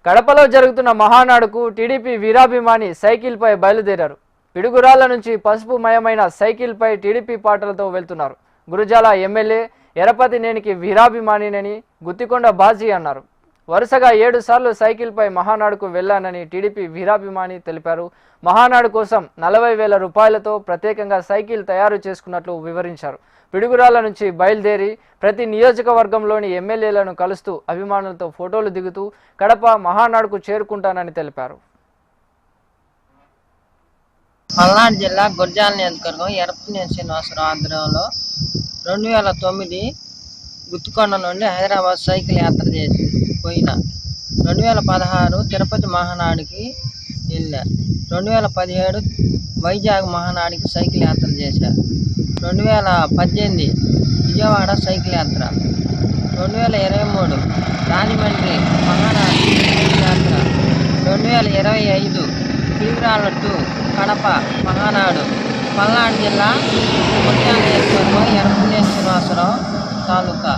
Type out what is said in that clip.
కడపలో జరుగుతున్న మహానాడుకు టీడీపీ వీరాభిమాని సైకిల్పై బయలుదేరారు. పిడుగురాళ్ల నుంచి పసుపుమయమైన సైకిల్పై టీడీపీ పాటలతో వెళ్తున్నారు. గురుజాల ఎమ్మెల్యే ఎరపతినేనికి వీరాభిమానినని గుత్తికొండ బాజీ అన్నారు. వరుసగా 7 సార్లు సైకిల్పై మహానాడుకు వెళ్లానని టీడీపీ వీరాభిమాని తెలిపారు. మహానాడు కోసం 40,000 రూపాయలతో ప్రత్యేకంగా సైకిల్ తయారు చేసుకున్నట్లు వివరించారు. పిడుగురాళ్ల నుంచి బయలుదేరి ప్రతి నియోజకవర్గంలోని ఎమ్మెల్యేలను కలుస్తూ అభిమానులతో ఫోటోలు దిగుతూ కడప మహానాడుకు చేరుకుంటానని తెలిపారు. పల్నాడు జిల్లా గుర్జాల నియోజకవర్గం ఎరపతినేని శ్రీనివాసరావు ఆధ్వర్యంలో 2009 గుత్తికొండ నుండి హైదరాబాద్ సైకిల్ యాత్ర చేసి పోయిన. 2016 తిరుపతి మహానాడుకి వెళ్ళా. 2017 వైజాగ్ మహానాడుకి సైకిల్ యాత్ర చేశారు. 2018 విజయవాడ సైకిల్ యాత్ర. 2023 రాజమండ్రి మహానాడు సైకిల్ యాత్ర. 2025 పిడుగురాళ్ల టు కడప మహానాడు. పల్నాడు జిల్లా గుర్జాల నియోజకవర్గం ఎరపతినేని శ్రీనివాసరావు తాలూకా.